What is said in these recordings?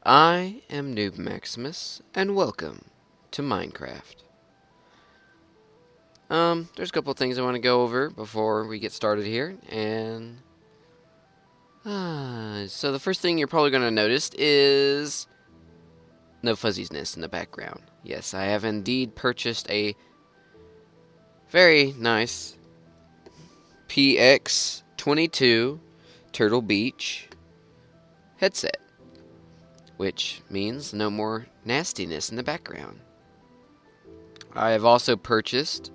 I am Noob Maximus, and welcome to Minecraft. There's a couple of things I want to go over before we get started here, and so the first thing you're probably going to notice is no fuzziness in the background. Yes, I have indeed purchased a very nice PX22 Turtle Beach headset, which means no more nastiness in the background. I have also purchased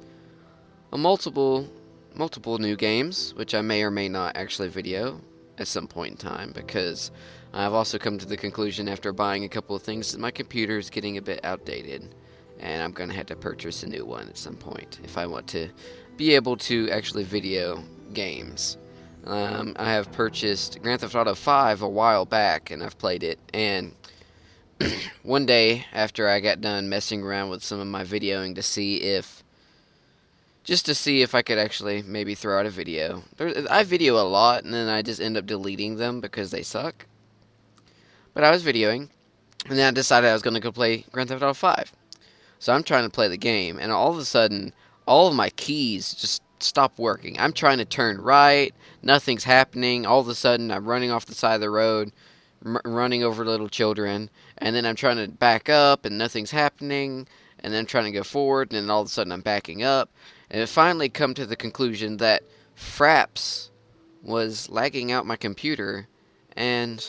multiple new games, which I may or may not actually video at some point in time, because I've also come to the conclusion after buying a couple of things that my computer is getting a bit outdated, and I'm going to have to purchase a new one at some point if I want to be able to actually video games. I have purchased Grand Theft Auto 5 a while back, and I've played it, and one day after I got done messing around with some of my videoing to see if I could actually maybe throw out a video. I video a lot, and then I just end up deleting them because they suck. But I was videoing, and then I decided I was going to go play Grand Theft Auto 5. So I'm trying to play the game, and all of a sudden, all of my keys just stop working. I'm trying to turn right, nothing's happening. All of a sudden, I'm running off the side of the road, running over little children, and then I'm trying to back up, and nothing's happening. And then I'm trying to go forward, and then all of a sudden I'm backing up. And it finally come to the conclusion that Fraps was lagging out my computer, and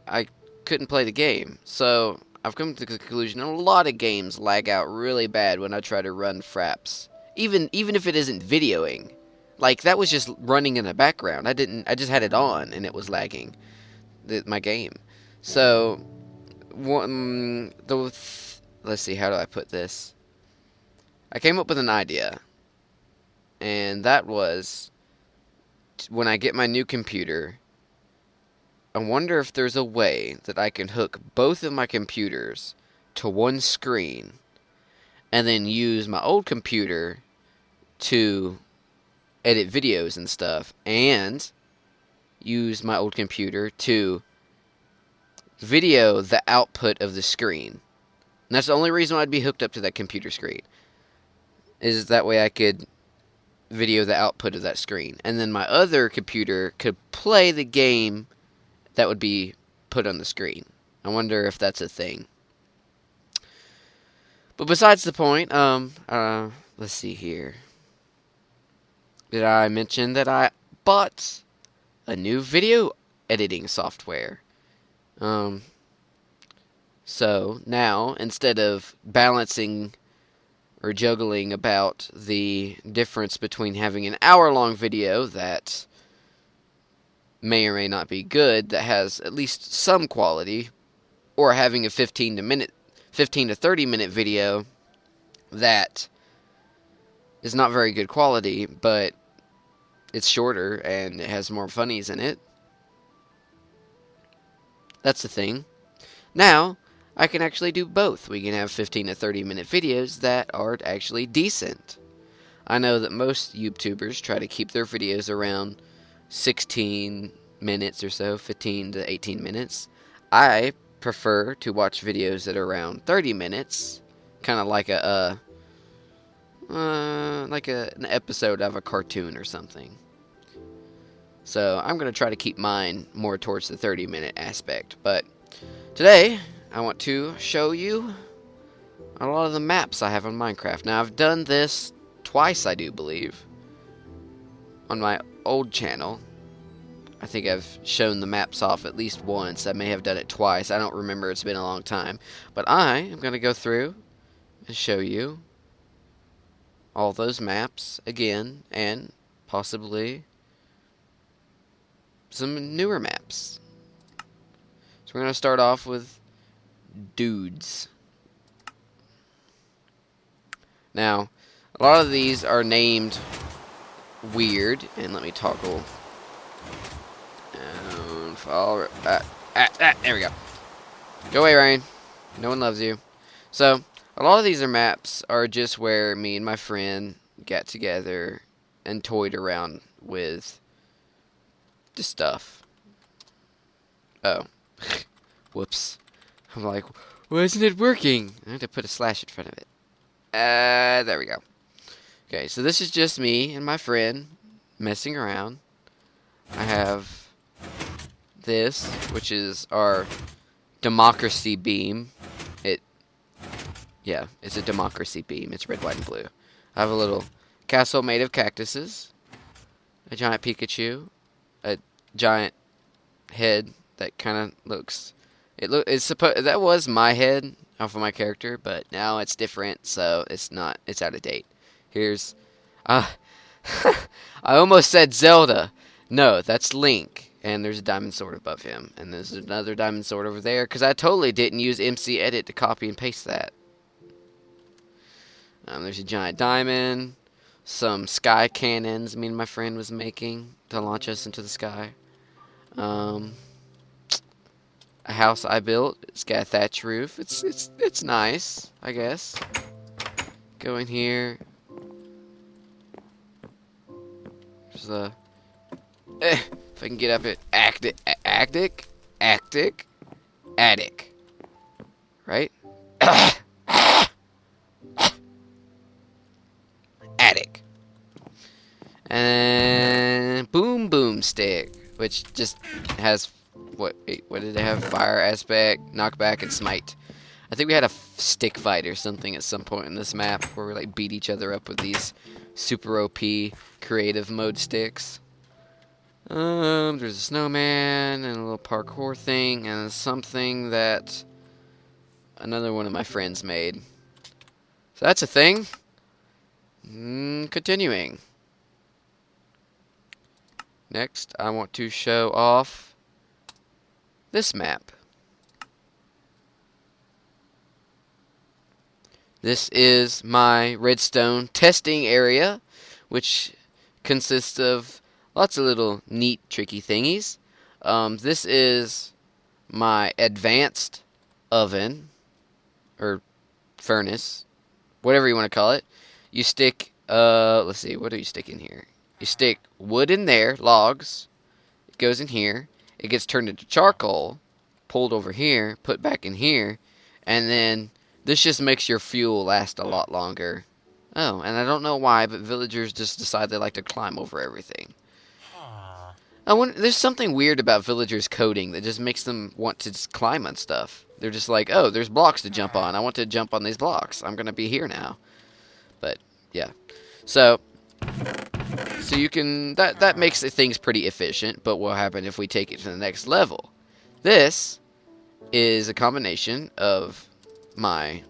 I couldn't play the game. So I've come to the conclusion that a lot of games lag out really bad when I try to run Fraps. Even if it isn't videoing. Like, that was just running in the background. I just had it on, and it was lagging my game. So, let's see, how do I put this? I came up with an idea, and that was, when I get my new computer, I wonder if there's a way that I can hook both of my computers to one screen, and then use my old computer to edit videos and stuff, and use my old computer to video the output of the screen. And that's the only reason why I'd be hooked up to that computer screen, is that way I could video the output of that screen. And then my other computer could play the game that would be put on the screen. I wonder if that's a thing. But besides the point, let's see here. Did I mention that I bought a new video editing software? So now, instead of balancing or juggling about the difference between having an hour-long video that may or may not be good, that has at least some quality, or having a 15 to 30 minute video that is not very good quality, but it's shorter and it has more funnies in it. That's the thing. Now, I can actually do both. We can have 15 to 30 minute videos that are actually decent. I know that most YouTubers try to keep their videos around 16 minutes or so, 15 to 18 minutes. I prefer to watch videos that are around 30 minutes, kind of like an episode of a cartoon or something. So I'm going to try to keep mine more towards the 30-minute aspect. But today, I want to show you a lot of the maps I have on Minecraft. Now, I've done this twice, I do believe, on my old channel. I think I've shown the maps off at least once. I may have done it twice. I don't remember. It's been a long time. But I am going to go through and show you all those maps again, and possibly some newer maps. So we're going to start off with dudes. Now, a lot of these are named weird, and let me toggle. There we go. Go away, Ryan. No one loves you. So, a lot of these maps are just where me and my friend got together and toyed around with the stuff. Oh. Whoops. I'm like, why isn't it working? I have to put a slash in front of it. There we go. Okay, so this is just me and my friend messing around. I have this, which is our democracy beam. It's a democracy beam. It's red, white, and blue. I have a little castle made of cactuses, a giant Pikachu, a giant head that kind of looks. That was my head off of my character, but now it's different, so it's not. It's out of date. Here's, I almost said Zelda. No, that's Link. And there's a diamond sword above him, and there's another diamond sword over there, because I totally didn't use MC Edit to copy and paste that. There's a giant diamond, some sky cannons me and my friend was making to launch us into the sky. A house I built. It's got a thatch roof. It's nice, I guess. Go in here. There's a if I can get up it, attic, right? Attic. And boom stick, which just has what did it have? Fire, aspect, knockback, and smite. I think we had a stick fight or something at some point in this map where we like beat each other up with these super OP creative mode sticks. There's a snowman and a little parkour thing and something that another one of my friends made. So that's a thing. Continuing. Next, I want to show off this map. This is my redstone testing area, which consists of lots of little neat, tricky thingies. This is my advanced oven, or furnace, whatever you want to call it. You stick, let's see, what do you stick in here? You stick wood in there, logs. It goes in here. It gets turned into charcoal, pulled over here, put back in here, and then this just makes your fuel last a lot longer. Oh, and I don't know why, but villagers just decide they like to climb over everything. There's something weird about villagers' coding that just makes them want to just climb on stuff. They're just like, oh, there's blocks to jump on. I want to jump on these blocks. I'm going to be here now. But, yeah. So you can, that makes things pretty efficient, but what will happen if we take it to the next level? This is a combination of my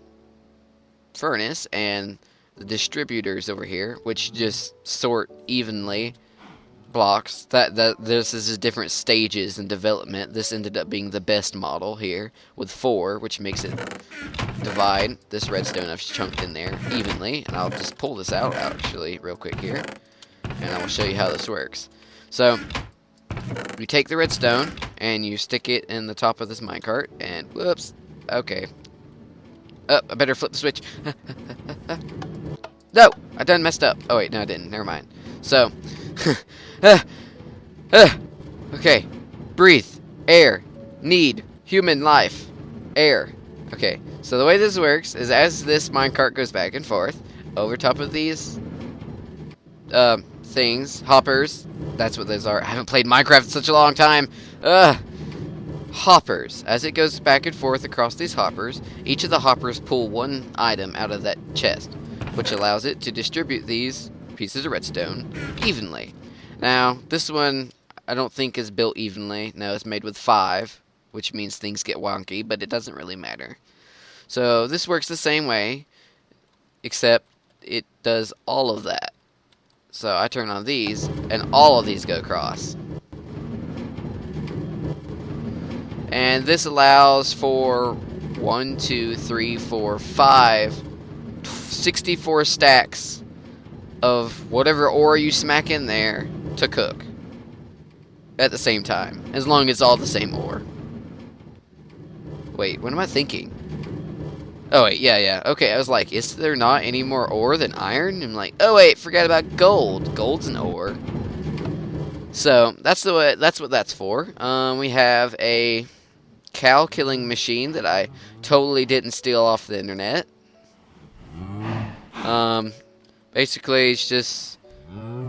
furnace and the distributors over here, which just sort evenly blocks. This is different stages in development. This ended up being the best model here with 4, which makes it divide this redstone I've chunked in there evenly. And I'll just pull this out actually real quick here, and I will show you how this works. So you take the redstone and you stick it in the top of this minecart, and whoops, okay. Oh, I better flip the switch. No, I done messed up. Oh wait, no I didn't. Never mind. So, okay, breathe, air, need, human life, air. Okay, so the way this works is as this minecart goes back and forth over top of these things, hoppers. That's what those are. I haven't played Minecraft in such a long time. Hoppers. As it goes back and forth across these hoppers, each of the hoppers pull one item out of that chest, which allows it to distribute these pieces of redstone evenly. Now, this one I don't think is built evenly. No, it's made with 5, which means things get wonky, but it doesn't really matter. So this works the same way, except it does all of that. So I turn on these, and all of these go across. And this allows for 1, 2, 3, 4, 5, 64 stacks of whatever ore you smack in there to cook at the same time, as long as it's all the same ore. Wait, what am I thinking? Oh wait, yeah. Okay, I was like, is there not any more ore than iron? I'm like, oh wait, forget about gold. Gold's an ore. So that's what that's for. We have a cow killing machine that I totally didn't steal off the internet. Basically, it's just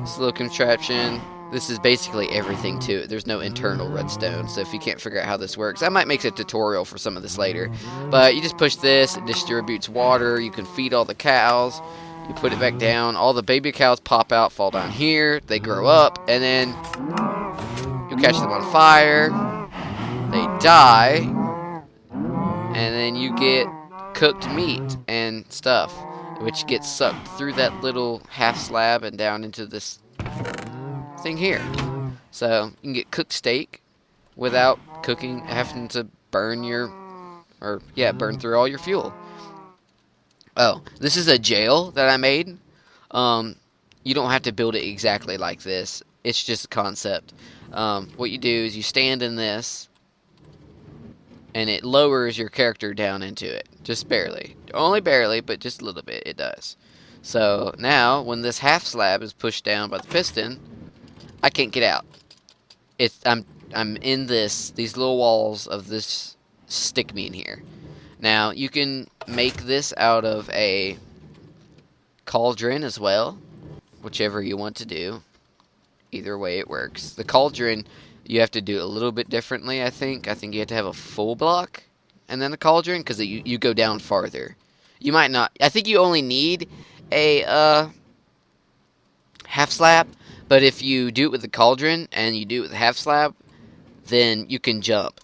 this little contraption. This is basically everything to it. There's no internal redstone, so if you can't figure out how this works, I might make a tutorial for some of this later. But you just push this, it distributes water, you can feed all the cows, you put it back down, all the baby cows pop out, fall down here, they grow up, and then you catch them on fire, they die, and then you get cooked meat and stuff, which gets sucked through that little half slab and down into this thing here. So you can get cooked steak without having to burn burn through all your fuel. Oh, this is a jail that I made. You don't have to build it exactly like this. It's just a concept. What you do is you stand in this, and it lowers your character down into it. Just barely. Only barely, but just a little bit it does. So now, when this half slab is pushed down by the piston, I can't get out. I'm in these little walls of this stick me in here. Now, you can make this out of a cauldron as well, whichever you want to do. Either way it works. The cauldron, you have to do it a little bit differently, I think. I think you have to have a full block and then a cauldron, because you go down farther. You might not. I think you only need a half slab, but if you do it with the cauldron and you do it with the half slab, then you can jump.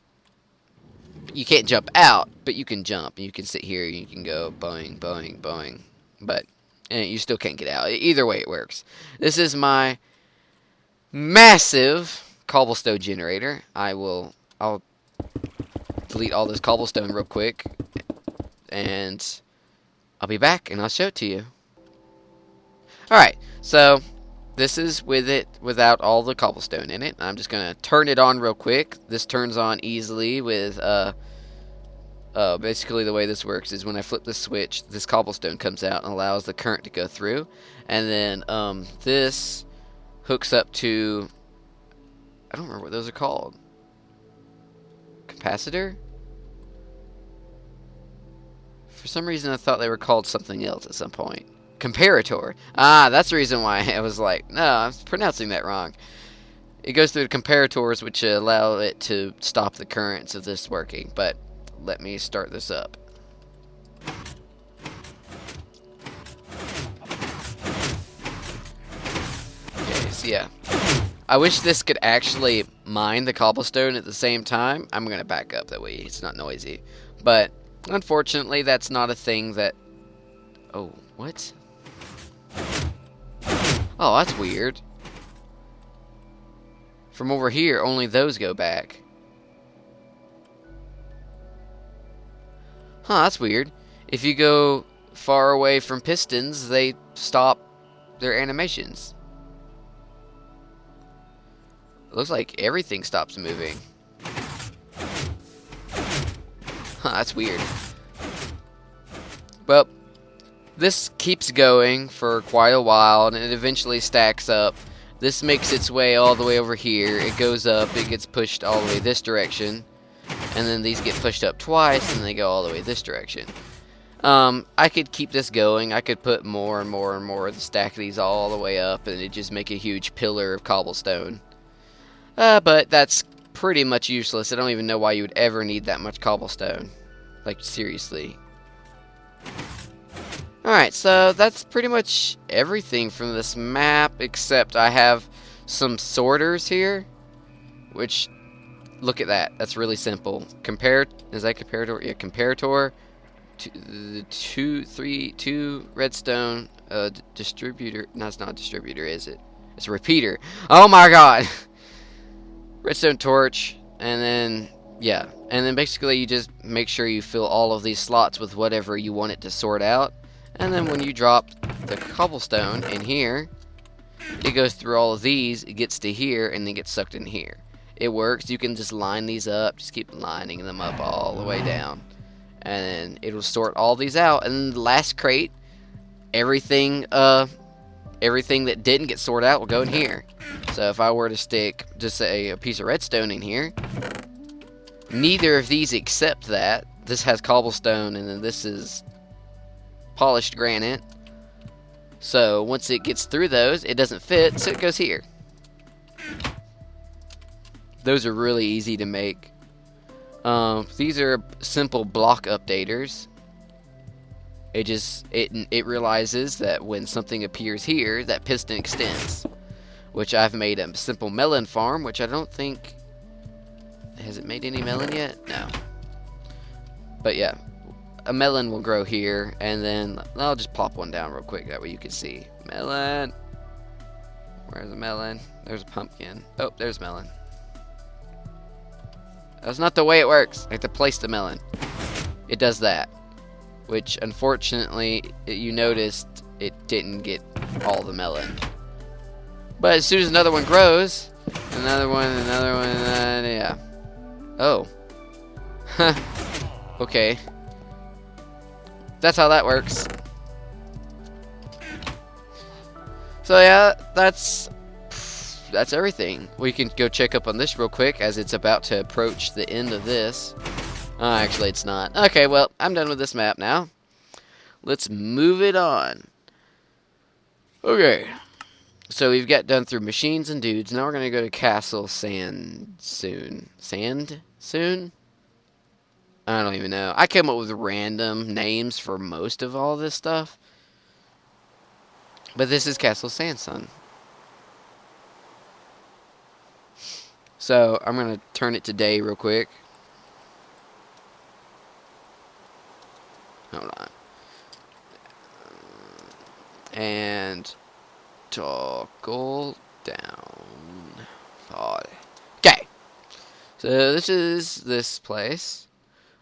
You can't jump out, but you can jump. You can sit here, you can go boing, boing, boing. But you still can't get out. Either way it works. This is my massive cobblestone generator. I'll delete all this cobblestone real quick, and I'll be back and I'll show it to you. Alright, so this is with it without all the cobblestone in it. I'm just going to turn it on real quick. This turns on easily with basically the way this works is when I flip the switch, this cobblestone comes out and allows the current to go through. And then this hooks up to, I don't remember what those are called. Capacitor? For some reason I thought they were called something else at some point. Comparator. Ah, that's the reason why I was like, no, I'm pronouncing that wrong. It goes through the comparators, which allow it to stop the currents of this working. But let me start this up. Okay, so yeah. I wish this could actually mine the cobblestone at the same time. I'm going to back up, that way it's not noisy. But unfortunately, that's not a thing that... Oh, what? Oh, that's weird. From over here, only those go back. Huh, that's weird. If you go far away from pistons, they stop their animations. It looks like everything stops moving. Huh, that's weird. Well, this keeps going for quite a while, and it eventually stacks up. This makes its way all the way over here. It goes up, it gets pushed all the way this direction. And then these get pushed up twice, and they go all the way this direction. I could keep this going. I could put more and more and more of the stack of these all the way up, and it'd just make a huge pillar of cobblestone. But that's pretty much useless. I don't even know why you would ever need that much cobblestone. Like, seriously. Alright, so that's pretty much everything from this map, except I have some sorters here, which, look at that, that's really simple. Is that comparator? Yeah, comparator, two redstone, distributor, no, it's not a distributor, is it? It's a repeater. Oh my god! Redstone torch, and then, yeah, and then basically you just make sure you fill all of these slots with whatever you want it to sort out. And then when you drop the cobblestone in here, it goes through all of these, it gets to here, and then gets sucked in here. It works. You can just line these up, just keep lining them up all the way down. And then it'll sort all these out. And then the last crate, everything that didn't get sorted out will go in here. So if I were to stick, just say, a piece of redstone in here, Neither of these accept that. This has cobblestone, and then this is polished granite. So once it gets through those, it doesn't fit, so it goes here. Those are really easy to make. These are simple block updaters. It realizes that when something appears here, that piston extends. Which I've made a simple melon farm, which I don't think... Has it made any melon yet? No. But yeah, a melon will grow here, and then I'll just plop one down real quick, that way you can see. Melon! Where's the melon? There's a pumpkin. Oh, there's melon. That's not the way it works. I have to place the melon. It does that. Which, unfortunately, you noticed it didn't get all the melon. But as soon as another one grows, another one, yeah. Oh. Huh. Okay. That's how that works. So yeah, that's everything. We can go check up on this real quick as it's about to approach the end of this. Actually, it's not. Okay, well, I'm done with this map now. Let's move it on. Okay. So we've got done through machines and dudes. Now we're going to go to Castle Sand soon. Sand soon? I don't even know. I came up with random names for most of all this stuff. But this is Castle Sandsun. So I'm going to turn it to day real quick. Hold on. And toggle down. Okay. So this is this place.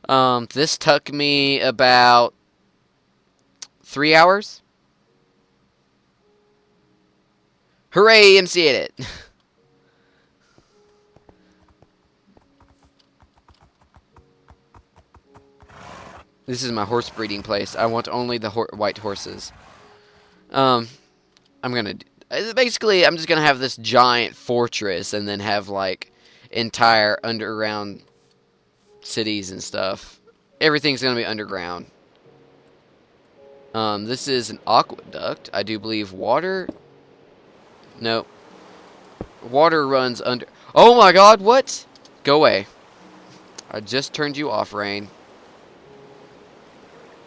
This took me about 3 hours. Hooray, MC it. This is my horse breeding place. I want only the white horses. I'm gonna basically I'm just gonna have this giant fortress and then have like entire underground cities and stuff. Everything's gonna be underground. This is an aqueduct. I do believe water. No. Water runs under. Oh my God! What? Go away. I just turned you off, Rain.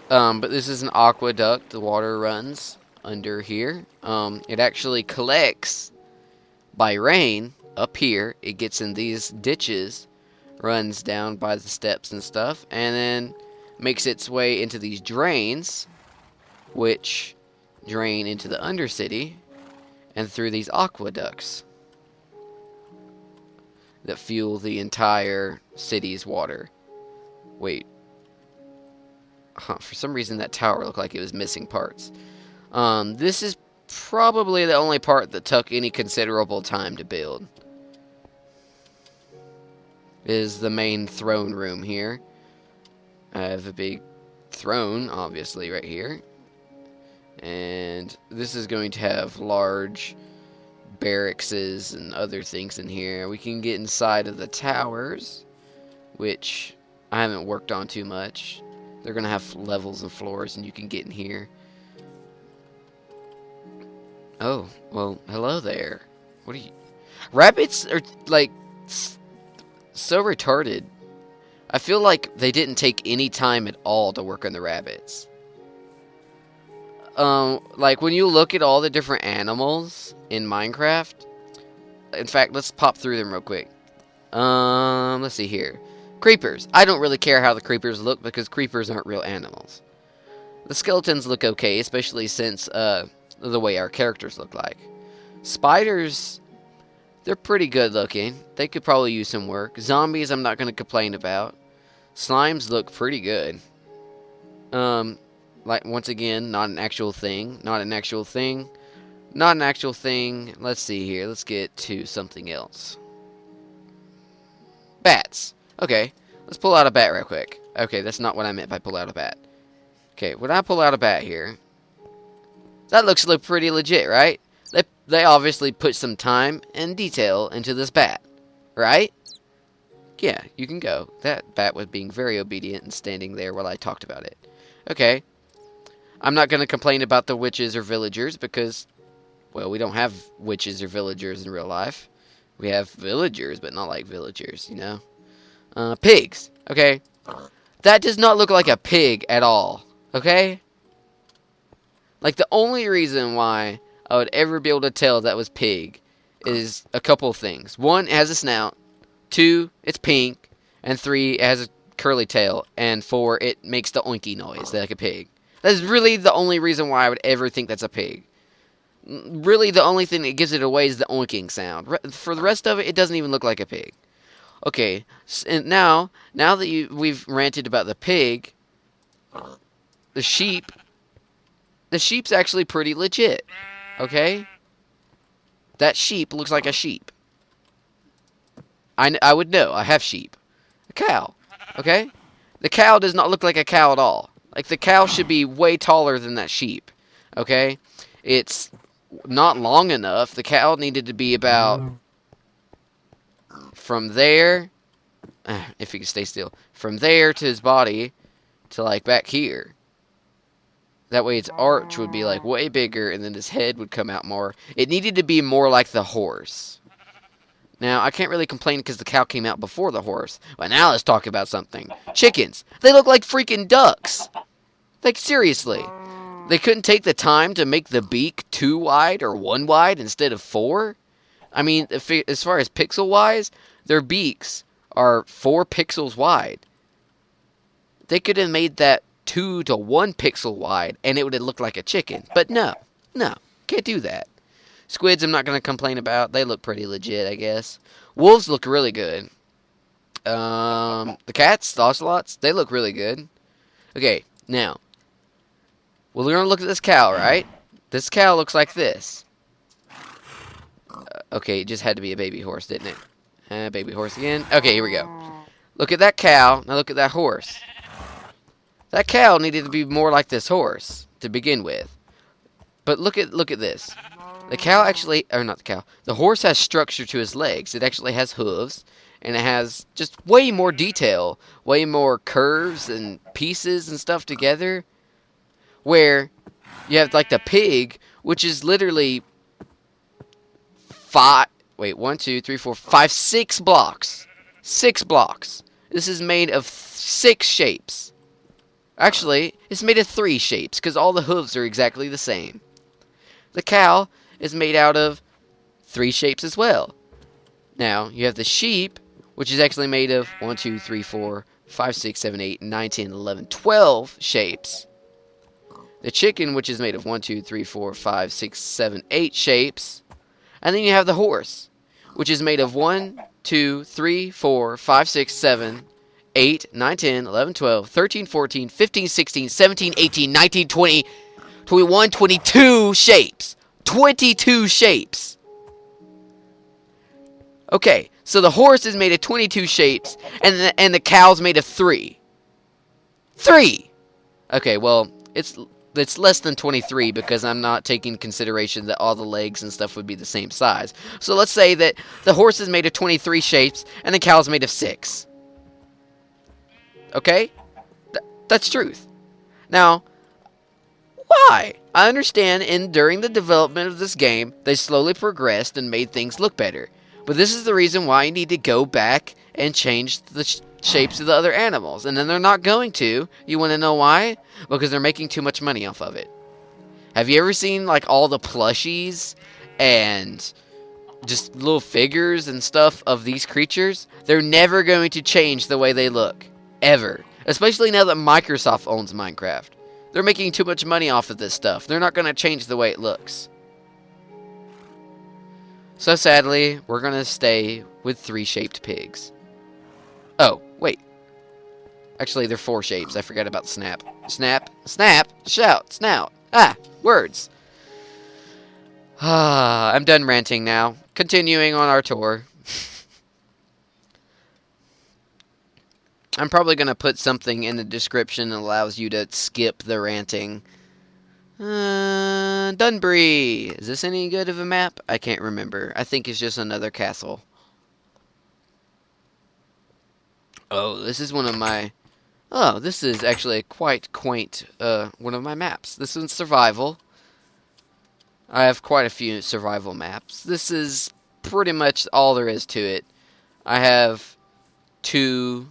But this is an aqueduct. The water runs under here. It actually collects by rain up here. It gets in these ditches, runs down by the steps and stuff, and then makes its way into these drains, which drain into the Undercity and through these aqueducts that fuel the entire city's water. Wait. For some reason that tower looked like it was missing parts. This is probably the only part that took any considerable time to build. Is the main throne room here. I have a big throne, obviously, right here. And this is going to have large barracks and other things in here. We can get inside of the towers, which I haven't worked on too much. They're going to have levels and floors, and you can get in here. Oh, well, hello there. What are you... Rabbits are, like, so retarded. I feel like they didn't take any time at all to work on the rabbits. Like, when you look at all the different animals in Minecraft... In fact, let's pop through them real quick. Let's see here. Creepers. I don't really care how the creepers look because creepers aren't real animals. The skeletons look okay, especially since the way our characters look like. Spiders, they're pretty good looking. They could probably use some work. Zombies, I'm not going to complain about. Slimes look pretty good. Like, once again, not an actual thing. Not an actual thing. Not an actual thing. Let's see here. Let's get to something else. Bats. Okay, let's pull out a bat real quick. Okay, that's not what I meant by pull out a bat. Okay, when I pull out a bat here, that looks pretty legit, right? They obviously put some time and detail into this bat, right? Yeah, you can go. That bat was being very obedient and standing there while I talked about it. Okay. I'm not going to complain about the witches or villagers because, well, we don't have witches or villagers in real life. We have villagers, but not like villagers, you know? Pigs. Okay. That does not look like a pig at all. Okay? Like, the only reason why I would ever be able to tell that was pig is a couple of things. One, it has a snout. Two, it's pink. And three, it has a curly tail. And four, it makes the oinky noise like a pig. That's really the only reason why I would ever think that's a pig. Really, the only thing that gives it away is the oinking sound. For the rest of it, it doesn't even look like a pig. Okay, and now that we've ranted about the pig, the sheep's actually pretty legit. Okay? That sheep looks like a sheep. I would know. I have sheep. A cow. Okay? The cow does not look like a cow at all. Like, the cow should be way taller than that sheep. Okay? It's not long enough. The cow needed to be about from there, if he could stay still, from there to his body to, like, back here. That way its arch would be, like, way bigger, and then his head would come out more. It needed to be more like the horse. Now, I can't really complain because the cow came out before the horse. But now let's talk about something. Chickens. They look like freaking ducks. Like, seriously. They couldn't take the time to make the beak 2 wide or 1 wide instead of 4? I mean, as far as pixel-wise, their beaks are 4 pixels wide. They could have made that 2 to 1 pixel wide, and it would have looked like a chicken. But no, can't do that. Squids I'm not going to complain about. They look pretty legit, I guess. Wolves look really good. The cats, the ocelots, they look really good. Okay, now, well, we're going to look at this cow, right? This cow looks like this. Okay, it just had to be a baby horse, didn't it? Baby horse again. Okay, here we go. Look at that cow. Now look at that horse. That cow needed to be more like this horse to begin with. But look at this. The cow actually, or not the cow, the horse has structure to his legs. It actually has hooves, and it has just way more detail, way more curves and pieces and stuff together. Where you have like the pig, which is literally 6 blocks. 6 blocks. This is made of 6 shapes. Actually, it's made of 3 shapes, because all the hooves are exactly the same. The cow is made out of 3 shapes as well. Now, you have the sheep, which is actually made of 1, 2, 3, 4, 5, 6, 7, 8, 9, 10, 11, 12 shapes. The chicken, which is made of 1, 2, 3, 4, 5, 6, 7, 8 shapes. And then you have the horse, which is made of 1, 2, 3, 4, 5, 6, 7, 8, 9, 10, 11, 12, 13, 14, 15, 16, 17, 18, 19, 20, 21, 22 shapes. 22 shapes. Okay, so the horse is made of 22 shapes, and the cow's made of 3. 3! Okay, well, it's less than 23 because I'm not taking consideration that all the legs and stuff would be the same size. So let's say that the horse is made of 23 shapes, and the cow's made of 6. Okay? That's truth. Now, why? I understand during the development of this game, they slowly progressed and made things look better. But this is the reason why you need to go back and change the shapes of the other animals. And then they're not going to. You want to know why? Because they're making too much money off of it. Have you ever seen, like, all the plushies and just little figures and stuff of these creatures? They're never going to change the way they look. Ever. Especially now that Microsoft owns Minecraft. They're making too much money off of this stuff. They're not going to change the way it looks. So sadly, we're going to stay with 3-shaped pigs. Oh, wait. Actually, they're 4 shapes. I forgot about snap. Snap, snap, shout, snout. Ah, words. I'm done ranting now. Continuing on our tour. I'm probably going to put something in the description that allows you to skip the ranting. Dunbury. Is this any good of a map? I can't remember. I think it's just another castle. Oh, this is one of my... Oh, this is actually a quite quaint one of my maps. This one's survival. I have quite a few survival maps. This is pretty much all there is to it. I have two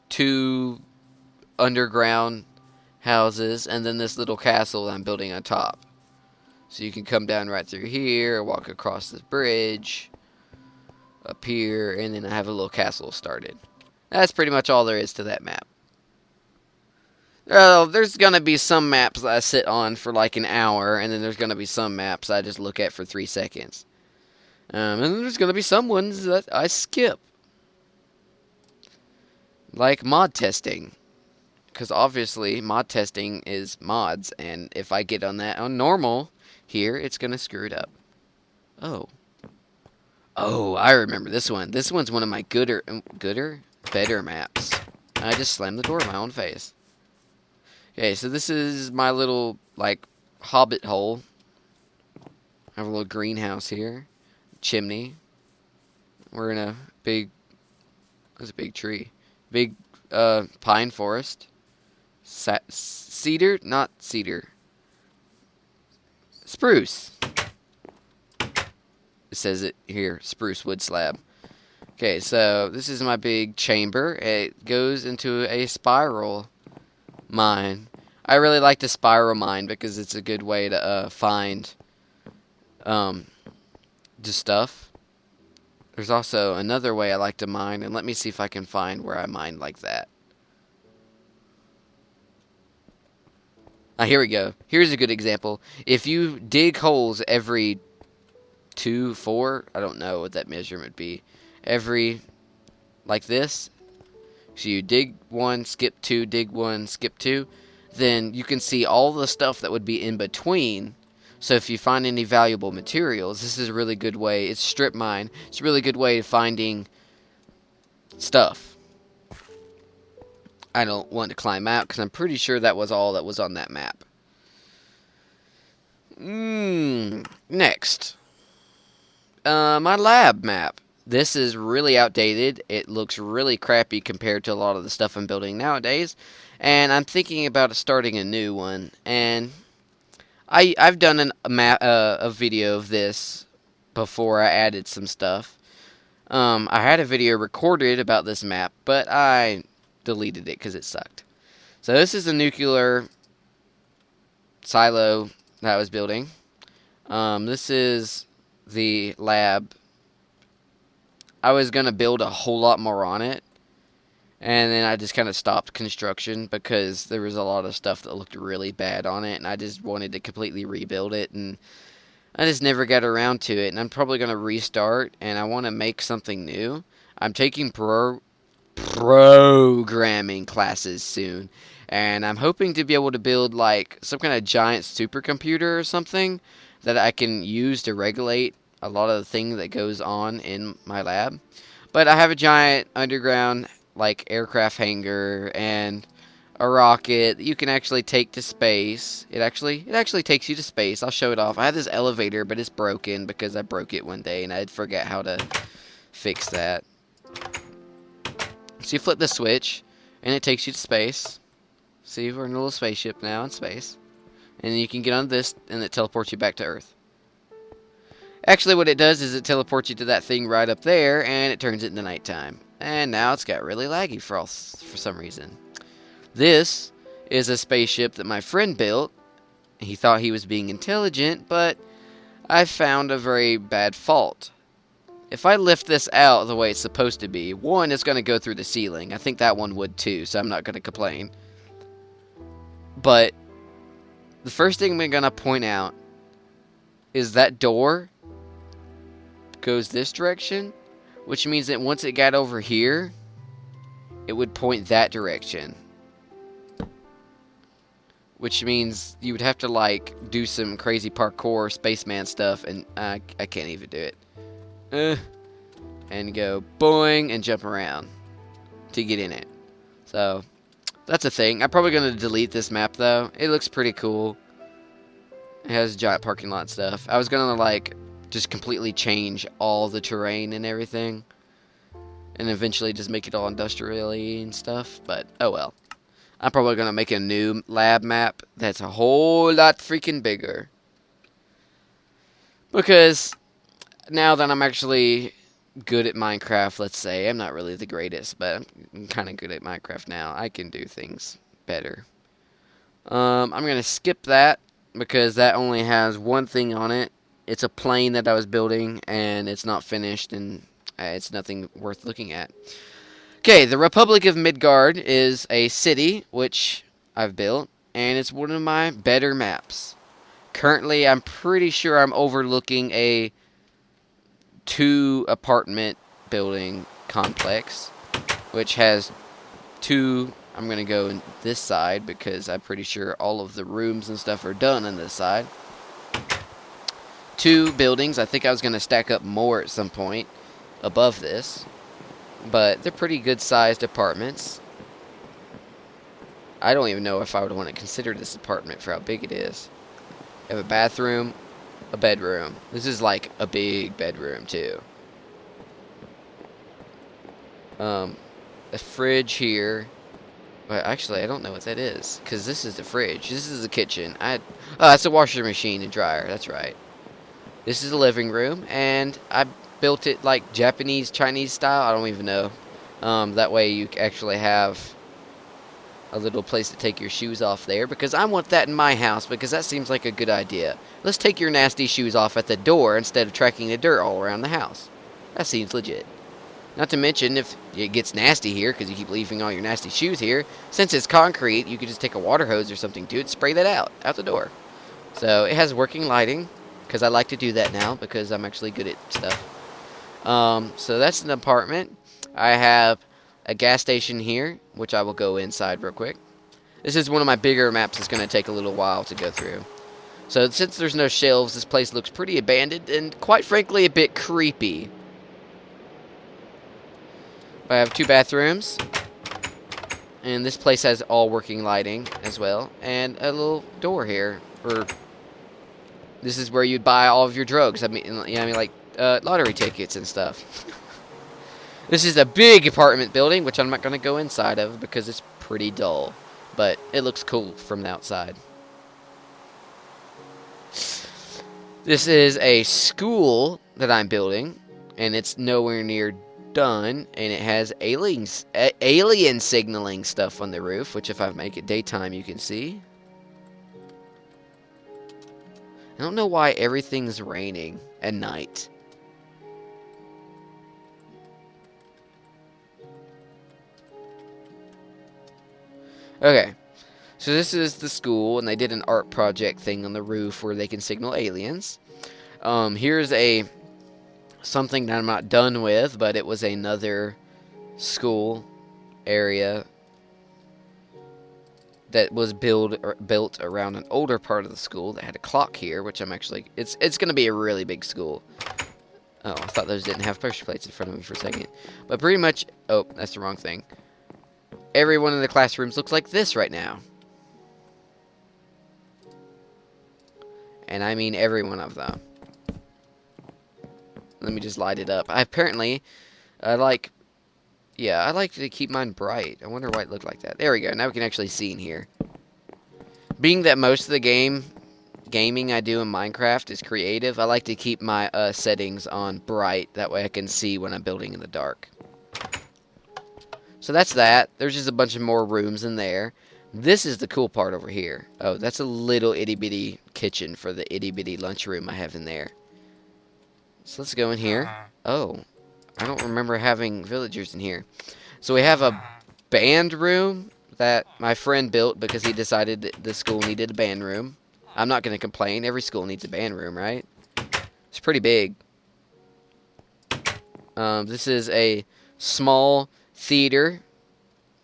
two underground houses, and then this little castle that I'm building on top. So you can come down right through here, walk across this bridge, up here, and then I have a little castle started. That's pretty much all there is to that map. There's going to be some maps that I sit on for like an hour, and then there's going to be some maps I just look at for 3 seconds. And then there's going to be some ones that I skip. Like mod testing. Because obviously mod testing is mods, and if I get on that on normal here, it's going to screw it up. Oh. Oh, I remember this one. This one's one of my better maps. I just slammed the door in my own face. Okay, so this is my little, like, hobbit hole. I have a little greenhouse here. Chimney. We're in a big... That's a big tree. Big, pine forest. Cedar? Not cedar. Spruce. It says it here. Spruce wood slab. Okay, so this is my big chamber. It goes into a spiral mine. I really like the spiral mine because it's a good way to find the stuff. There's also another way I like to mine, and let me see if I can find where I mine like that. Here we go. Here's a good example. If you dig holes every 2, 4, I don't know what that measurement would be. Every, like this. So you dig 1, skip 2, dig 1, skip 2. Then you can see all the stuff that would be in between. So if you find any valuable materials, this is a really good way. It's strip mine. It's a really good way of finding stuff. I don't want to climb out because I'm pretty sure that was all that was on that map. Next. My lab map. This is really outdated. It looks really crappy compared to a lot of the stuff I'm building nowadays. And I'm thinking about starting a new one. And I've done a video of this before I added some stuff. I had a video recorded about this map, but I deleted it because it sucked. So this is a nuclear silo that I was building. This is the lab. I was going to build a whole lot more on it, and then I just kind of stopped construction because there was a lot of stuff that looked really bad on it, and I just wanted to completely rebuild it, and I just never got around to it, and I'm probably going to restart, and I want to make something new. I'm taking programming classes soon, and I'm hoping to be able to build like some kind of giant supercomputer or something that I can use to regulate a lot of the things that goes on in my lab. But I have a giant underground like aircraft hangar and a rocket that you can actually take to space. It actually takes you to space. I'll show it off. I have this elevator, but it's broken because I broke it one day and I forgot how to fix that. So you flip the switch and it takes you to space. See, we're in a little spaceship now in space. And you can get on this and it teleports you back to Earth. Actually, what it does is it teleports you to that thing right up there, and it turns it into nighttime. And now it's got really laggy for some reason. This is a spaceship that my friend built. He thought he was being intelligent, but I found a very bad fault. If I lift this out the way it's supposed to be, one, it's going to go through the ceiling. I think that one would too, so I'm not going to complain. But the first thing I'm going to point out is that door goes this direction, which means that once it got over here, it would point that direction. Which means you would have to like do some crazy parkour spaceman stuff, and I can't even do it. And go boing and jump around to get in it. So that's a thing. I'm probably going to delete this map though. It looks pretty cool. It has giant parking lot stuff. I was going to like just completely change all the terrain and everything. and eventually just make it all industrially and stuff. But oh well. I'm probably gonna make a new lab map that's a whole lot freaking bigger. Because now that I'm actually good at Minecraft, let's say, I'm not really the greatest, but I'm kind of good at Minecraft now. I can do things better. I'm gonna skip that because that only has one thing on it. It's a plane that I was building, and it's not finished, and it's nothing worth looking at. Okay, the Republic of Midgard is a city which I've built, and it's one of my better maps. Currently, I'm pretty sure I'm overlooking a 2 apartment building complex, which has 2. I'm going to go in this side because I'm pretty sure all of the rooms and stuff are done on this side. 2 buildings. I think I was going to stack up more at some point above this, but they're pretty good sized apartments. I don't even know if I would want to consider this apartment for how big it is. You have a bathroom, a bedroom. This is like a big bedroom too. A fridge here. Well, actually, I don't know what that is, because this is the fridge. This is the kitchen. Oh, that's a washer machine and dryer. That's right. This is the living room, and I built it like Japanese, Chinese style. I don't even know. That way you actually have a little place to take your shoes off there, because I want that in my house, because that seems like a good idea. Let's take your nasty shoes off at the door instead of tracking the dirt all around the house. That seems legit. Not to mention, if it gets nasty here, because you keep leaving all your nasty shoes here, since it's concrete, you could just take a water hose or something to it, spray that out the door. So it has working lighting, because I like to do that now, because I'm actually good at stuff. So that's an apartment. I have a gas station here, which I will go inside real quick. This is one of my bigger maps. It's going to take a little while to go through. So since there's no shelves, this place looks pretty abandoned and, quite frankly, a bit creepy. I have 2 bathrooms, and this place has all working lighting as well, and a little door here. This is where you'd buy all of your drugs. I mean, like lottery tickets and stuff. This is a big apartment building, which I'm not going to go inside of because it's pretty dull, but it looks cool from the outside. This is a school that I'm building, and it's nowhere near done, and it has alien signaling stuff on the roof, which if I make it daytime you can see. I don't know why everything's raining at night. Okay, so this is the school, and they did an art project thing on the roof where they can signal aliens. Here's something that I'm not done with, but it was another school area that was built around an older part of the school that had a clock here, which I'm actually, it's going to be a really big school. Oh, I thought those didn't have pressure plates in front of me for a second. But pretty much, oh, that's the wrong thing. Every one of the classrooms looks like this right now. And I mean every one of them. Let me just light it up. I like to keep mine bright. I wonder why it looked like that. There we go. Now we can actually see in here. Being that most of the gaming I do in Minecraft is creative, I like to keep my settings on bright. That way I can see when I'm building in the dark. So that's that. There's just a bunch of more rooms in there. This is the cool part over here. Oh, that's a little itty-bitty kitchen for the itty-bitty lunchroom I have in there. So let's go in here. Oh, I don't remember having villagers in here. So we have a band room that my friend built because he decided that the school needed a band room. I'm not going to complain. Every school needs a band room, right? It's pretty big. This is a small theater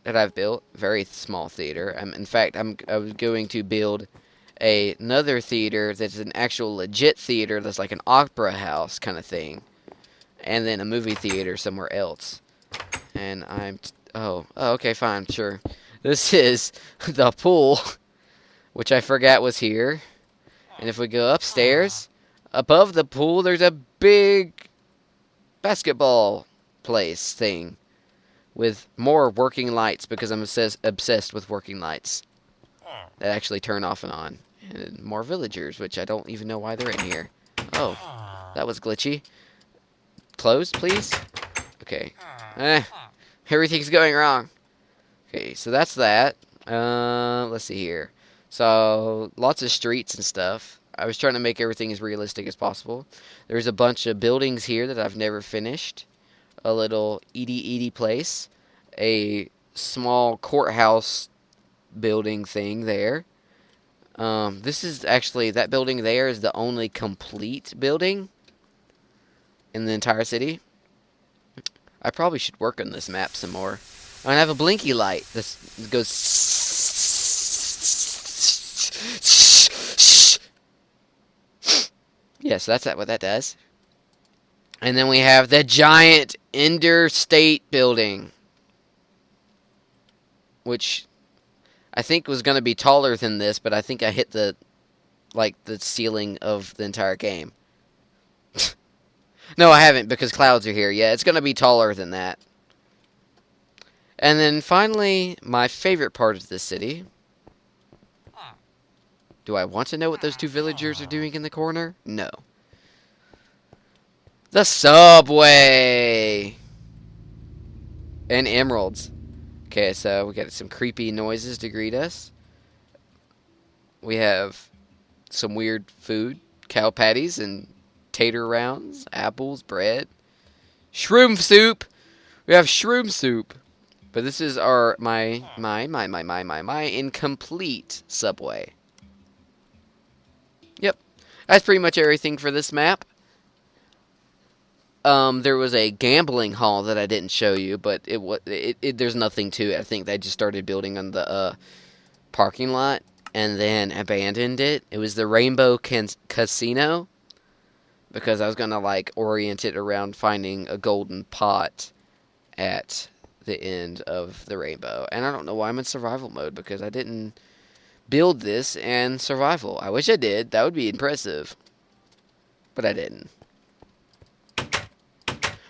that I've built. Very small theater. In fact, I was going to build another theater that's an actual legit theater that's like an opera house kind of thing, and then a movie theater somewhere else. And oh, okay, fine, sure. This is the pool, which I forgot was here. And if we go upstairs, above the pool, there's a big basketball place thing. with more working lights because I'm obsessed with working lights that actually turn off and on. And more villagers, which I don't even know why they're in here. Oh, that was glitchy. Closed, please? Okay. Everything's going wrong. Okay, so that's that. Let's see here. So, lots of streets and stuff. I was trying to make everything as realistic as possible. There's a bunch of buildings here that I've never finished. A little Edie place. A small courthouse building thing there. This is actually, that building there is the only complete building in the entire city. I probably should work on this map some more. I have a blinky light. This goes. Yes, that's what that does. And then we have the giant interstate building, which I think was going to be taller than this, but I think I hit the ceiling of the entire game. No, I haven't, because clouds are here. Yeah, it's going to be taller than that. And then finally, my favorite part of the city. Do I want to know what those two villagers are doing in the corner? No. The subway! And emeralds. Okay, so we got some creepy noises to greet us. We have some weird food. Cow patties and tater rounds. Apples, bread. Shroom soup! We have shroom soup. But this is my incomplete subway. Yep. That's pretty much everything for this map. There was a gambling hall that I didn't show you, but there's nothing to it. I think they just started building on the parking lot and then abandoned it. It was the Rainbow Casino because I was gonna orient it around finding a golden pot at the end of the rainbow. And I don't know why I'm in survival mode because I didn't build this in survival. I wish I did. That would be impressive. But I didn't.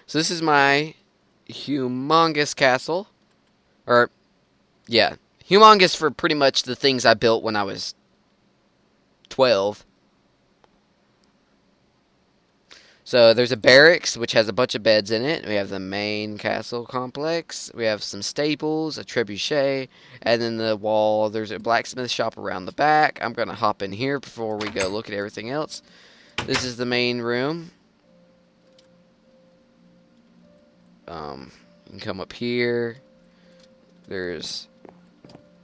So this is my humongous castle. Or, yeah. Humongous for pretty much the things I built when I was 12. So there's a barracks, which has a bunch of beds in it. We have the main castle complex. We have some stables, a trebuchet, and then the wall. There's a blacksmith shop around the back. I'm going to hop in here before we go look at everything else. This is the main room. You can come up here. There's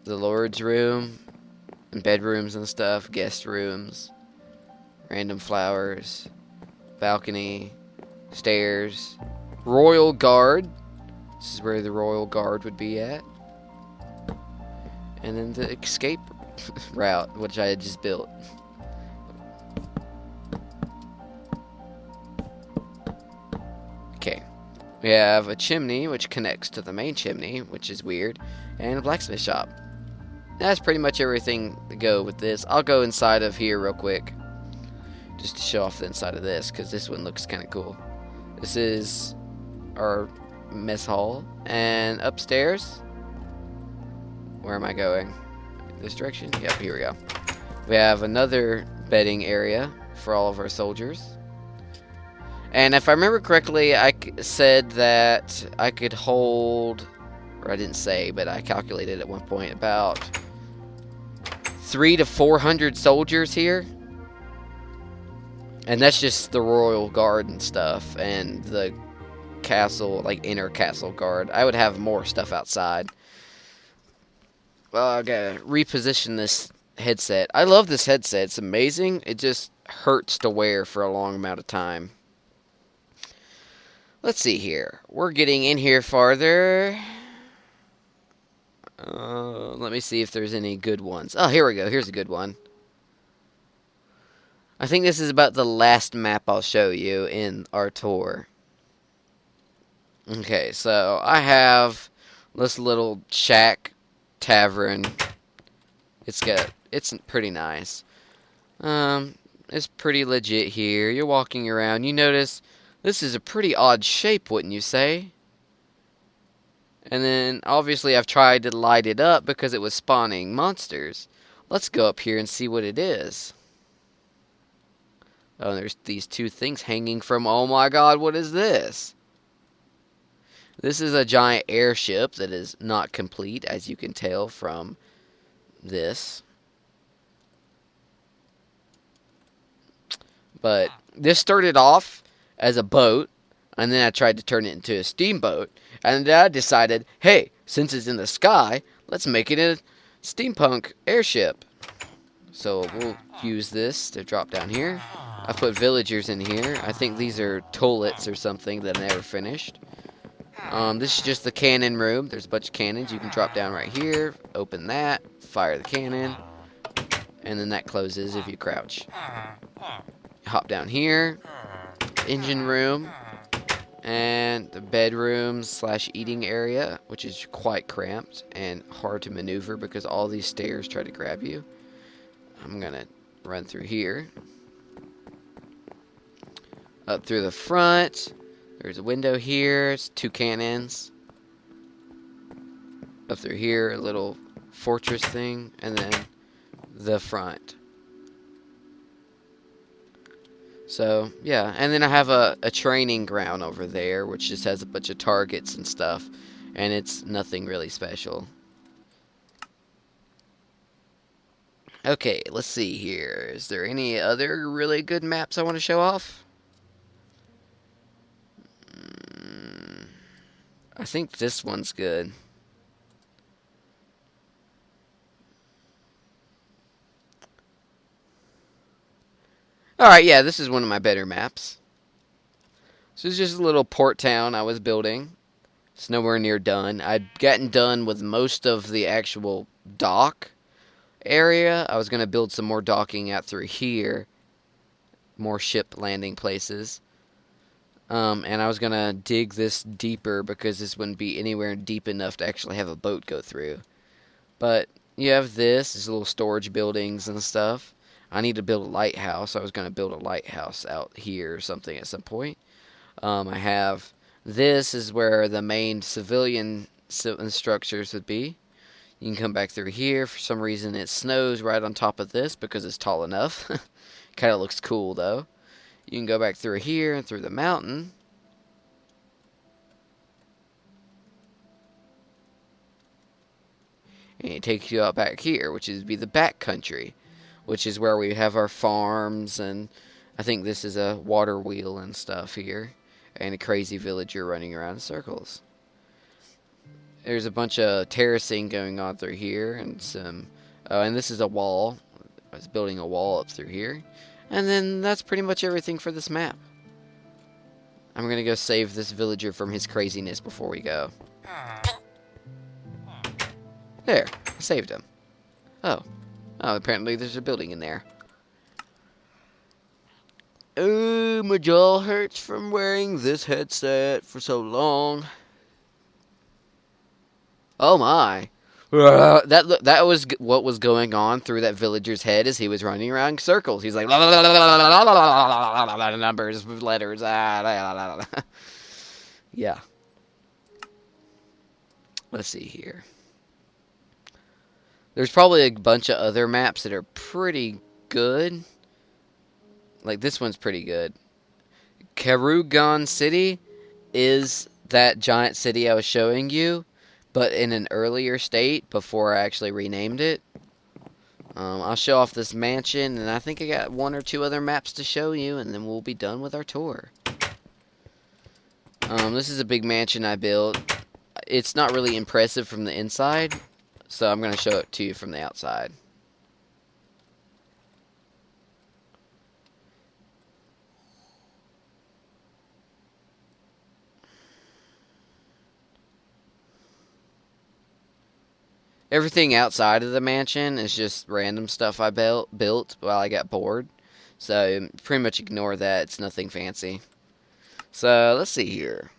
the Lord's room, and bedrooms and stuff, guest rooms, random flowers. Balcony, stairs, royal guard. This is where the royal guard would be at. And then the escape route, which I had just built. Okay. We have a chimney, which connects to the main chimney, which is weird. And a blacksmith shop. That's pretty much everything to go with this. I'll go inside of here real quick. Just to show off the inside of this, because this one looks kind of cool. This is our mess hall. And upstairs, where am I going? This direction? Yep, here we go. We have another bedding area for all of our soldiers. And if I remember correctly, I said that I could hold, or I didn't say, but I calculated at one point about 300 to 400 soldiers here. And that's just the royal guard and stuff, and the castle, inner castle guard. I would have more stuff outside. Well, I gotta reposition this headset. I love this headset. It's amazing. It just hurts to wear for a long amount of time. Let's see here. We're getting in here farther. Let me see if there's any good ones. Oh, here we go. Here's a good one. I think this is about the last map I'll show you in our tour. Okay, so I have this little shack tavern. It's pretty nice. It's pretty legit here. You're walking around. You notice this is a pretty odd shape, wouldn't you say? And then, obviously, I've tried to light it up because it was spawning monsters. Let's go up here and see what it is. Oh, there's these two things hanging from... Oh my god, what is this? This is a giant airship that is not complete, as you can tell from this. But this started off as a boat, and then I tried to turn it into a steamboat. And then I decided, hey, since it's in the sky, let's make it a steampunk airship. So we'll use this to drop down here. I put villagers in here. I think these are toilets or something that I never finished. This is just the cannon room. There's a bunch of cannons. You can drop down right here, open that, fire the cannon, and then that closes if you crouch. Hop down here, engine room, and the bedroom slash eating area, which is quite cramped and hard to maneuver because all these stairs try to grab you. I'm gonna run through here. Up through the front. There's a window here. It's two cannons. Up through here, a little fortress thing, and then the front. So, yeah. And then I have a training ground over there, which just has a bunch of targets and stuff. And it's nothing really special. Okay, let's see here. Is there any other really good maps I want to show off? I think this one's good. Alright, yeah, this is one of my better maps. This is just a little port town I was building. It's nowhere near done. I'd gotten done with most of the actual dock area. I was going to build some more docking out through here. More ship landing places. And I was going to dig this deeper because this wouldn't be anywhere deep enough to actually have a boat go through. But you have these little storage buildings and stuff. I need to build a lighthouse. I was going to build a lighthouse out here or something at some point. I have this is where the main civilian structures would be. You can come back through here. For some reason it snows right on top of this because it's tall enough. Kind of looks cool though. You can go back through here and through the mountain. And it takes you out back here, which is be the back country, which is where we have our farms, and I think this is a water wheel and stuff here, and a crazy villager running around in circles. There's a bunch of terracing going on through here, and some, and this is a wall. I was building a wall up through here. And then that's pretty much everything for this map. I'm gonna go save this villager from his craziness before we go. There, I saved him. Oh, apparently there's a building in there. Oh, my jaw hurts from wearing this headset for so long. Oh my. That was what was going on through that villager's head as he was running around in circles. He's like numbers, letters. Yeah. Let's see here. There's probably a bunch of other maps that are pretty good. Like this one's pretty good. Karugan City is that giant city I was showing you, but in an earlier state before I actually renamed it. I'll show off this mansion, and I think I got one or two other maps to show you, and then we'll be done with our tour. This is a big mansion I built. It's not really impressive from the inside, so I'm going to show it to you from the outside. Everything outside of the mansion is just random stuff I built while I got bored. So pretty much ignore that. It's nothing fancy. So let's see here.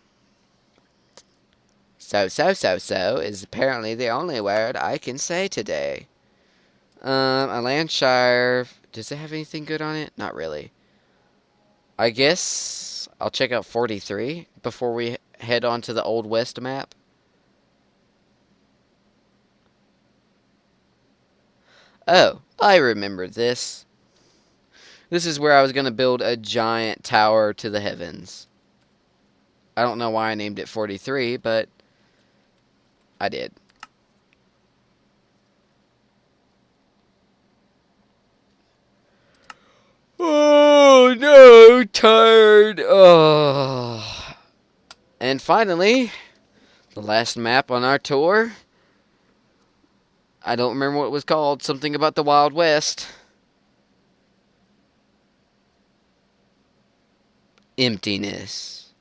So is apparently the only word I can say today. A Landshire. Does it have anything good on it? Not really. I guess I'll check out 43 before we head on to the Old West map. Oh, I remember this. This is where I was going to build a giant tower to the heavens. I don't know why I named it 43, but I did. Oh, no, tired. Oh. And finally, the last map on our tour. I don't remember what it was called. Something about the Wild West. Emptiness.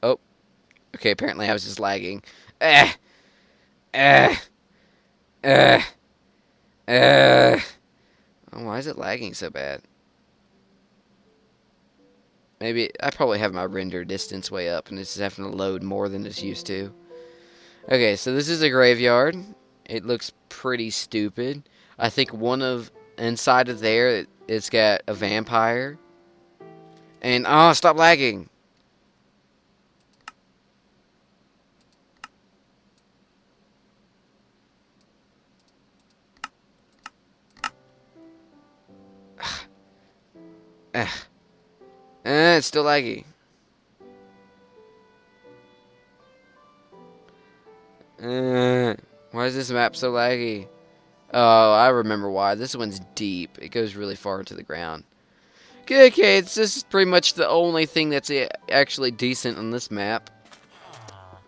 Oh. Okay, apparently I was just lagging. Eh. Eh. Eh. Eh. Oh, why is it lagging so bad? Maybe I probably have my render distance way up and it's having to load more than it's used to. Okay, so this is a graveyard. It looks pretty stupid. I think inside of there, it's got a vampire. And, oh, stop lagging. It's still laggy. Why is this map so laggy? Oh, I remember why. This one's deep. It goes really far into the ground. Okay, this is pretty much the only thing that's actually decent on this map.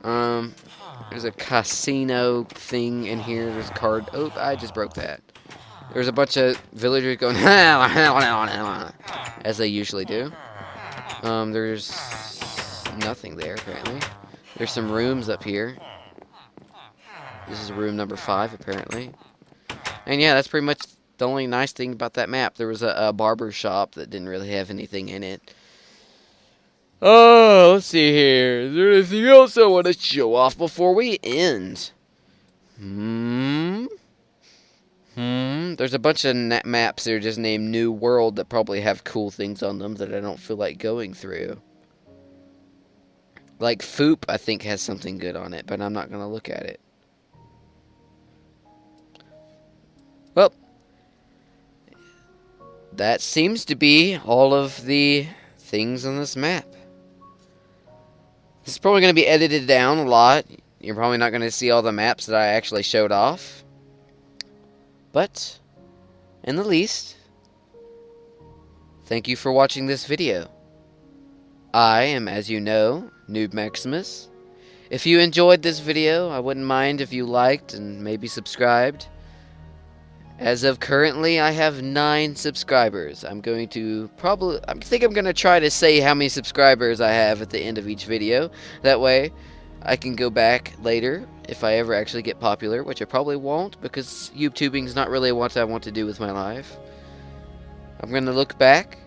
There's a casino thing in here. There's a card. Oh, I just broke that. There's a bunch of villagers going as they usually do. There's nothing there apparently. There's some rooms up here. This is room number 5 apparently. And yeah, that's pretty much the only nice thing about that map. There was a barber shop that didn't really have anything in it. Oh, let's see here. Is there anything else I want to show off before we end? There's a bunch of maps that are just named New World that probably have cool things on them that I don't feel like going through. Like Foop, I think, has something good on it, but I'm not going to look at it. Well, that seems to be all of the things on this map. This is probably going to be edited down a lot. You're probably not going to see all the maps that I actually showed off. But, in the least, thank you for watching this video. I am, as you know, Noob Maximus. If you enjoyed this video, I wouldn't mind if you liked and maybe subscribed. As of currently, I have 9 subscribers. I think I'm going to try to say how many subscribers I have at the end of each video. That way, I can go back later if I ever actually get popular, which I probably won't because YouTubing is not really what I want to do with my life. I'm going to look back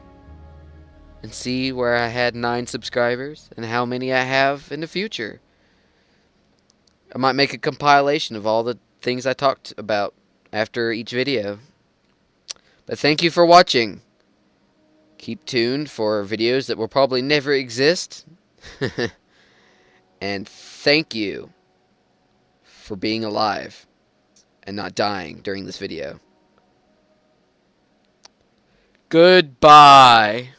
and see where I had 9 subscribers and how many I have in the future. I might make a compilation of all the things I talked about after each video. But thank you for watching. Keep tuned for videos that will probably never exist. And thank you for being alive and not dying during this video. Goodbye.